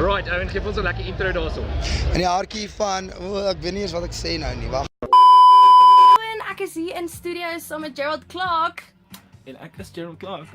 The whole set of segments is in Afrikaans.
Right, Owen, geef ons 'n lekker intro daarso. In die hartjie van, ek weet nie eens wat ek sê nou nie, wag. Ek is hier in studio saam met Gerald Clark. En ek is Gerald Clark.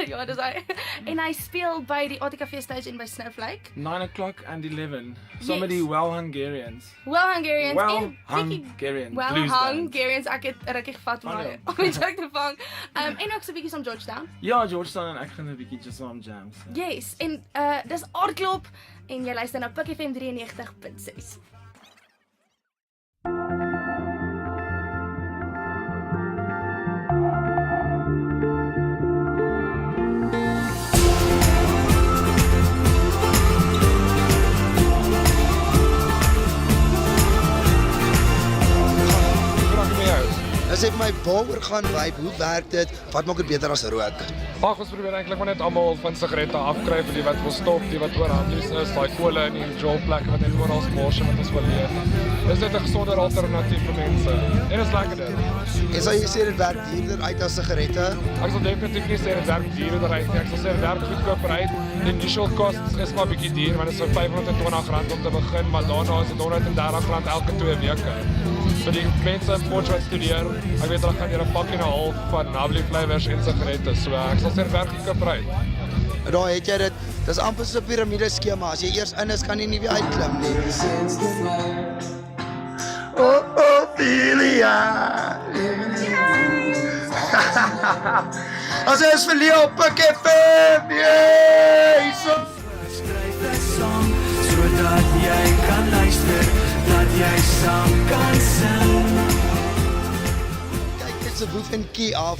Ja, dis hy. En hy speel by die ATKV stage en by Snowflake. 9 o'clock and 11. Some of Yes. the well Hungarians. Well Hungarians Well en Hungarian Well blues band. Hungarians, ek het rukkie gevat om Oh, my ja. om my joke te vang. En ook so 'n bietjie van Georgetown. Ja, Georgetown en ek gaan 'n bietjie just saam jam. So. Yes, en dis Aardklop en jy luister na Pick FM 93.6. As ek my waaroor gaan vibe, hoe werk dit? Wat maak dit beter as rook? Ag, ons probeer eintlik maar net almal van sigarette afkry vir die wat wil stop, die wat oor handjies is, daai kole in die jolplekke wat net oral smaak wat ons wil leer. Dis net 'n gesonder alternatief vir mense. En is lekkerder. En sal jy sê dit werk duurder uit as sigarette? Ek sal definitief nie sê dit werk duurder uit nie. Ek sal sê dit werk goedkoper uit. Die initial costs is maar bietjie duur, want dit is so R520 om te begin, maar daarna is dit R130 elke 2 weke. So die mense in Potch wat studeer, ek weet hulle gaan hier 'n pakkie en 'n half van Navli flavours en sigarette. So ek sal sê dit werk goedkoper uit. Daar het jy dit. Dis amper so 'n piramide skema. As jy eers in is, kan jy nie weer uitklim nie. Oh, Ophelia. As jy is verleë op Pick FM. Yay! Skryf 'n song sodat jy kan luister, dat jy saam kan sing. Kyk net se Woef en Key af.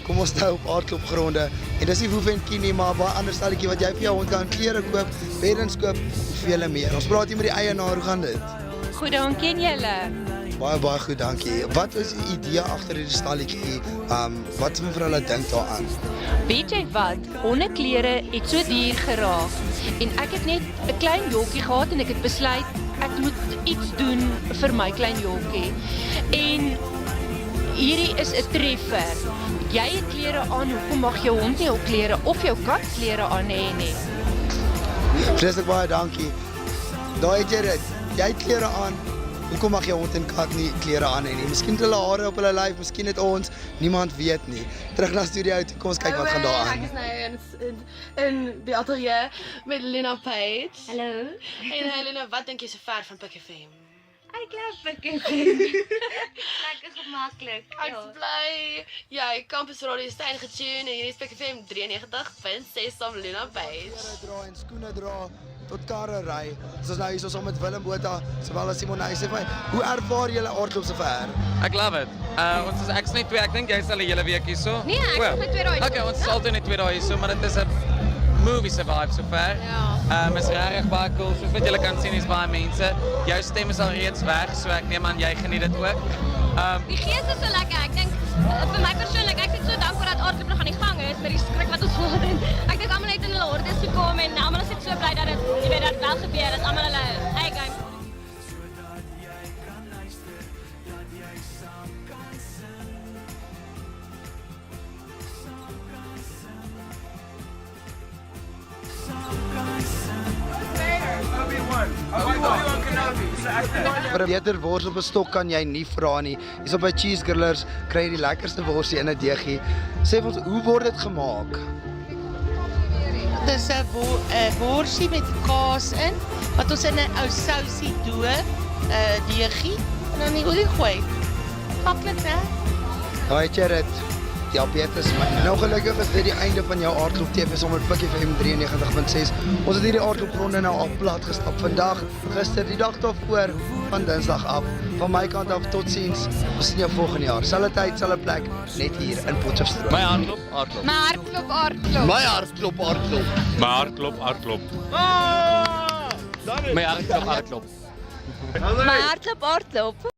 Kom ons nou op aardklopgronde. En dis nie Woef en Key nie, maar 'n baie ander stelletjie wat jy vir jou hond kan klere koop, beddens koop en vele meer. Ons praat hier met die eienaar, hoe gaan dit? Goed, dan ken julle. Baie goed, dankie. Wat is die idee agter hierdie stalletjie? Wat vir hulle dink daaraan? Weet jy wat? Hondeklere het so duur geraak. En ek het net 'n klein jolkie gehad en ek het besluit ek moet iets doen vir my klein jolkie. En hierdie is 'n treffer. Jy het klere aan, hoekom mag jou hond nie ook klere of jou kat klere aan hê nie? Vreeslik baie dankie. Daar het jy dit. Jy het klere aan. Hoekom mag jou hond en kat nie klere aan hê nie? Miskien het hulle hare op hulle lyf, miskien het ons, niemand weet nie. Terug na studio toe, kom ons kyk wat gaan daar Ek aan. is nou in die ateljee met Lena Page. Hallo. En Lena, wat dink jy so ver van Pick FM? Ek glo Pick FM. Lekker gemaklik. Ek's bly. Jy Campus Radio stein getune en hierdie is Pick FM 93.6 saam Lena Page. Dra en skoene dra tot karre ry. Soos nou hier so met Willem Botha, sowel as Simon Huys. Hoe ervaar julle aardklop so ver? Ek love it. Ek's net 2, ek dink jy's al 'n hele week hier so. Nee, ek is net 2 dae. Okay, ons is altyd net 2 dae hier so, maar dit is 'n movie survive so ver. Ja. Is regtig baie cool. Soos wat julle kan sien, is baie mense. Jou stem is al reeds weg, so ek neem aan jy geniet dit ook. Die gees is so lekker. Ek dink vir my persoonlik, ek is so dankbaar dat aardklop nog aan die gang is met die skrik wat ons gehad het. Ek dink almal het in hulle hordes gekom en almal is net so bly dat dit, jy weet, dat wel gebeur dat almal hulle eie game. Vir 'n beter wors op 'n stok kan jy nie vra nie. Hier's op by Cheese Grillers kry jy die lekkerste worsie in 'n deegie. Sê vir ons, hoe word dit gemaak? Dit is 'n worsie met kaas in wat ons in 'n ou sousie doop, deegie en dan die olie gooi. Maklik, né? Daar het jy dit. Diabetes my. Nou gelukkig is dit die einde van jou aardklop TV sommer Pick FM 93.6. Ons het hierdie aardklopgronde nou al plat gestap vandag, gister, die dag daarvoor van Dinsdag af. Van my kant af totsiens. Ons sien jou volgende jaar. Selfde tyd, selfde plek, net hier in Potchefstroom. My hardloop, hardloop. My hartklop. My hartklop, hartklop. Maar hardloop, hardloop. My hardloop, hardloop. My hartklop.